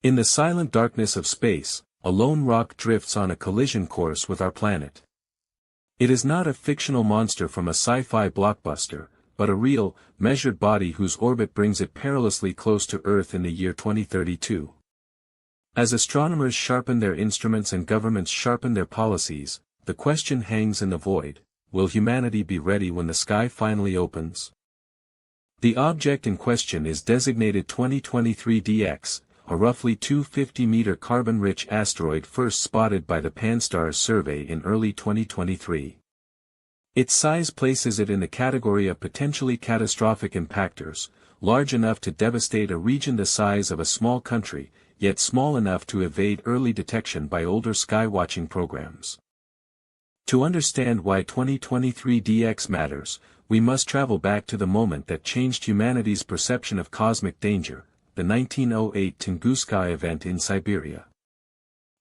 In the silent darkness of space, a lone rock drifts on a collision course with our planet. It is not a fictional monster from a sci-fi blockbuster, but a real, measured body whose orbit brings it perilously close to Earth in the year 2032. As astronomers sharpen their instruments and governments sharpen their policies, the question hangs in the void: will humanity be ready when the sky finally opens? The object in question is designated 2023 DX, a roughly 250-meter carbon-rich asteroid first spotted by the Pan-STARRS survey in early 2023. Its size places it in the category of potentially catastrophic impactors, large enough to devastate a region the size of a small country, yet small enough to evade early detection by older skywatching programs. To understand why 2023 DX matters, we must travel back to the moment that changed humanity's perception of cosmic danger, the 1908 Tunguska event in Siberia.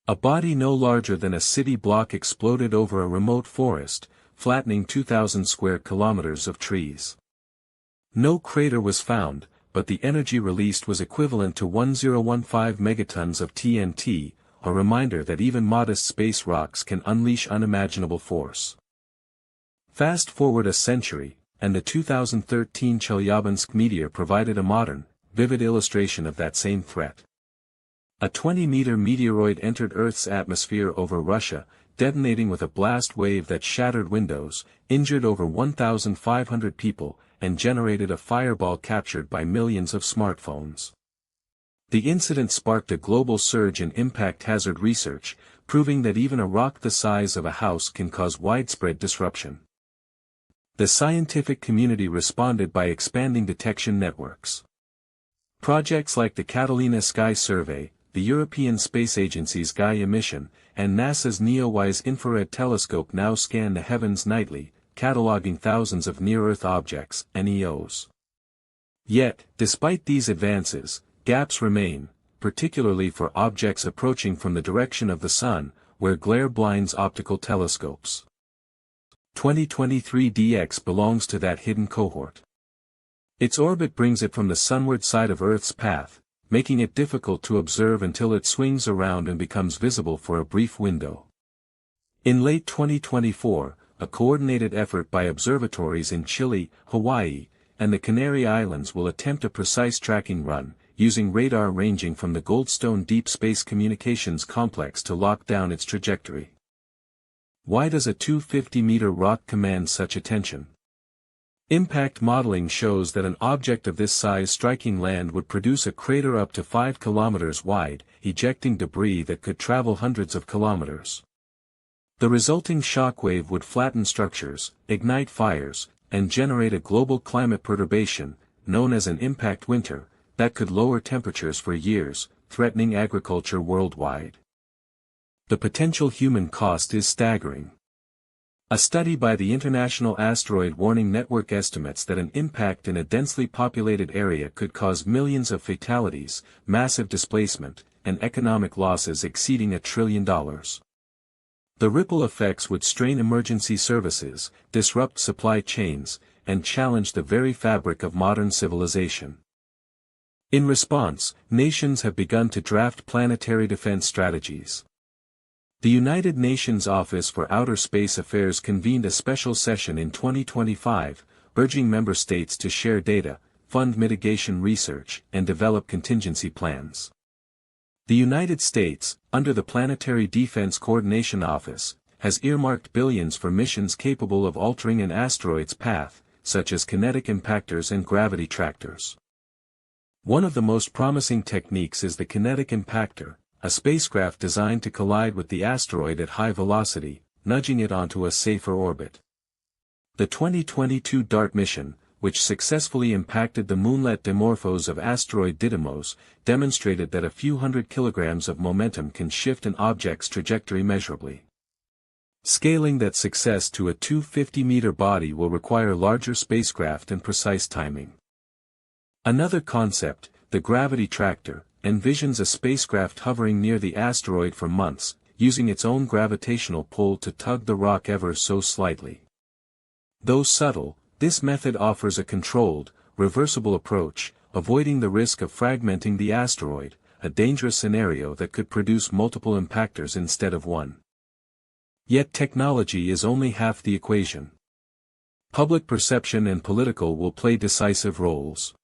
A body no larger than a city block exploded over a remote forest, flattening 2,000 square kilometers of trees. No crater was found, but the energy released was equivalent to 1015 megatons of TNT, a reminder that even modest space rocks can unleash unimaginable force. Fast forward a century, and the 2013 Chelyabinsk meteor provided a modern, vivid illustration of that same threat. A 20-meter meteoroid entered Earth's atmosphere over Russia, detonating with a blast wave that shattered windows, injured over 1,500 people, and generated a fireball captured by millions of smartphones. The incident sparked a global surge in impact hazard research, proving that even a rock the size of a house can cause widespread disruption. The scientific community responded by expanding detection networks. Projects like the Catalina Sky Survey, the European Space Agency's Gaia mission, and NASA's NEOWISE infrared telescope now scan the heavens nightly, cataloging thousands of near-Earth objects, NEOs. Yet, despite these advances, gaps remain, particularly for objects approaching from the direction of the Sun, where glare blinds optical telescopes. 2023 DX belongs to that hidden cohort. Its orbit brings it from the sunward side of Earth's path, making it difficult to observe until it swings around and becomes visible for a brief window. In late 2024, a coordinated effort by observatories in Chile, Hawaii, and the Canary Islands will attempt a precise tracking run, using radar ranging from the Goldstone Deep Space Communications Complex to lock down its trajectory. Why does a 250-meter rock command such attention? Impact modeling shows that an object of this size striking land would produce a crater up to 5 kilometers wide, ejecting debris that could travel hundreds of kilometers. The resulting shockwave would flatten structures, ignite fires, and generate a global climate perturbation, known as an impact winter, that could lower temperatures for years, threatening agriculture worldwide. The potential human cost is staggering. A study by the International Asteroid Warning Network estimates that an impact in a densely populated area could cause millions of fatalities, massive displacement, and economic losses exceeding $1 trillion. The ripple effects would strain emergency services, disrupt supply chains, and challenge the very fabric of modern civilization. In response, nations have begun to draft planetary defense strategies. The United Nations Office for Outer Space Affairs convened a special session in 2025, urging member states to share data, fund mitigation research, and develop contingency plans. The United States, under the Planetary Defense Coordination Office, has earmarked billions for missions capable of altering an asteroid's path, such as kinetic impactors and gravity tractors. One of the most promising techniques is the Kinetic Impactor, a spacecraft designed to collide with the asteroid at high velocity, nudging it onto a safer orbit. The 2022 DART mission, which successfully impacted the moonlet dimorphos of asteroid Didymos, demonstrated that a few hundred kilograms of momentum can shift an object's trajectory measurably. Scaling that success to a 250-meter body will require larger spacecraft and precise timing. Another concept, the gravity tractor, envisions a spacecraft hovering near the asteroid for months, using its own gravitational pull to tug the rock ever so slightly. Though subtle, this method offers a controlled, reversible approach, avoiding the risk of fragmenting the asteroid, a dangerous scenario that could produce multiple impactors instead of one. Yet technology is only half the equation. Public perception and political will play decisive roles.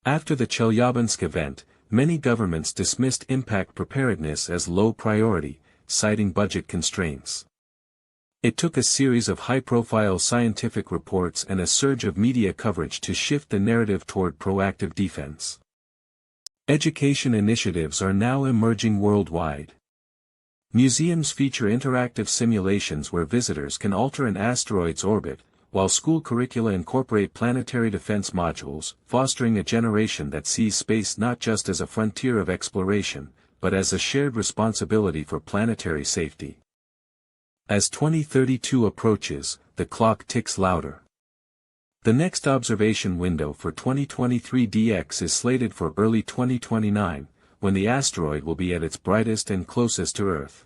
After the Chelyabinsk event, many governments dismissed impact preparedness as low priority, citing budget constraints. It took a series of high-profile scientific reports and a surge of media coverage to shift the narrative toward proactive defense. Education initiatives are now emerging worldwide. Museums feature interactive simulations where visitors can alter an asteroid's orbit, while school curricula incorporate planetary defense modules, fostering a generation that sees space not just as a frontier of exploration, but as a shared responsibility for planetary safety. As 2032 approaches, the clock ticks louder. The next observation window for 2023 DX is slated for early 2029, when the asteroid will be at its brightest and closest to Earth.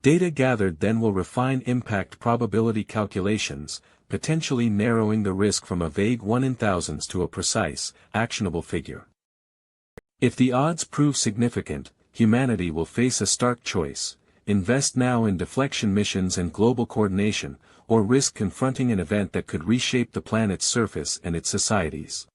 Data gathered then will refine impact probability calculations, potentially narrowing the risk from a vague 1 in thousands to a precise, actionable figure. If the odds prove significant, humanity will face a stark choice: invest now in deflection missions and global coordination, or risk confronting an event that could reshape the planet's surface and its societies.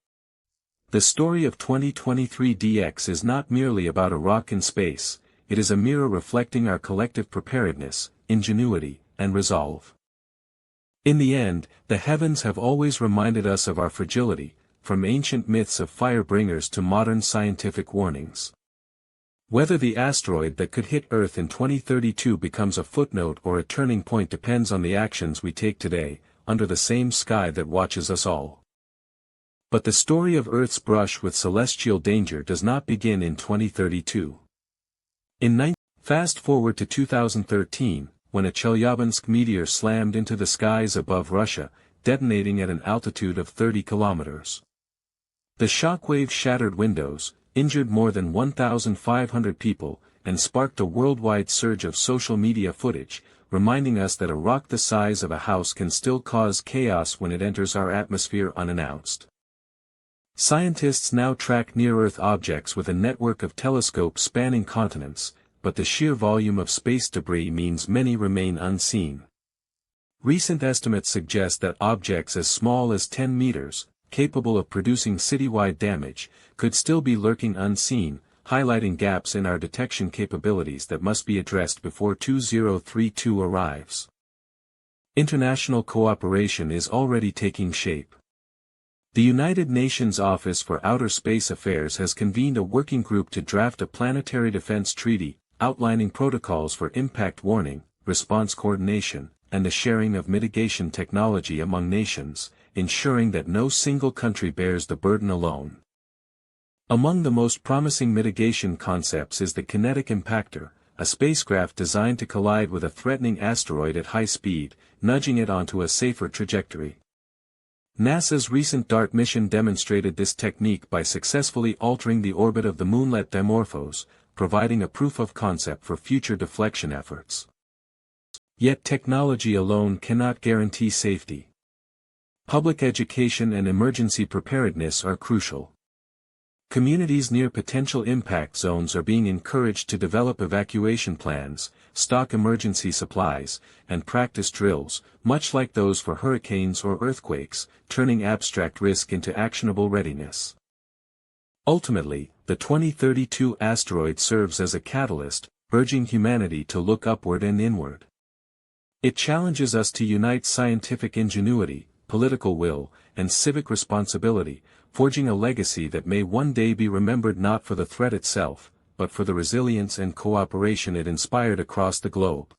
The story of 2023 DX is not merely about a rock in space, it is a mirror reflecting our collective preparedness, ingenuity, and resolve. In the end, the heavens have always reminded us of our fragility, from ancient myths of fire-bringers to modern scientific warnings. Whether the asteroid that could hit Earth in 2032 becomes a footnote or a turning point depends on the actions we take today, under the same sky that watches us all. But the story of Earth's brush with celestial danger does not begin in 2032. Fast forward to 2013, when a Chelyabinsk meteor slammed into the skies above Russia, detonating at an altitude of 30 kilometers. The shockwave shattered windows, injured more than 1,500 people, and sparked a worldwide surge of social media footage, reminding us that a rock the size of a house can still cause chaos when it enters our atmosphere unannounced. Scientists now track near-Earth objects with a network of telescopes spanning continents, but the sheer volume of space debris means many remain unseen. Recent estimates suggest that objects as small as 10 meters, capable of producing citywide damage, could still be lurking unseen, highlighting gaps in our detection capabilities that must be addressed before 2032 arrives. International cooperation is already taking shape. The United Nations Office for Outer Space Affairs has convened a working group to draft a planetary defense treaty, outlining protocols for impact warning, response coordination, and the sharing of mitigation technology among nations, ensuring that no single country bears the burden alone. Among the most promising mitigation concepts is the Kinetic Impactor, a spacecraft designed to collide with a threatening asteroid at high speed, nudging it onto a safer trajectory. NASA's recent DART mission demonstrated this technique by successfully altering the orbit of the moonlet Dimorphos, providing a proof of concept for future deflection efforts. Yet technology alone cannot guarantee safety. Public education and emergency preparedness are crucial. Communities near potential impact zones are being encouraged to develop evacuation plans, stock emergency supplies, and practice drills, much like those for hurricanes or earthquakes, turning abstract risk into actionable readiness. Ultimately, the 2032 asteroid serves as a catalyst, urging humanity to look upward and inward. It challenges us to unite scientific ingenuity, political will, and civic responsibility, forging a legacy that may one day be remembered not for the threat itself, but for the resilience and cooperation it inspired across the globe.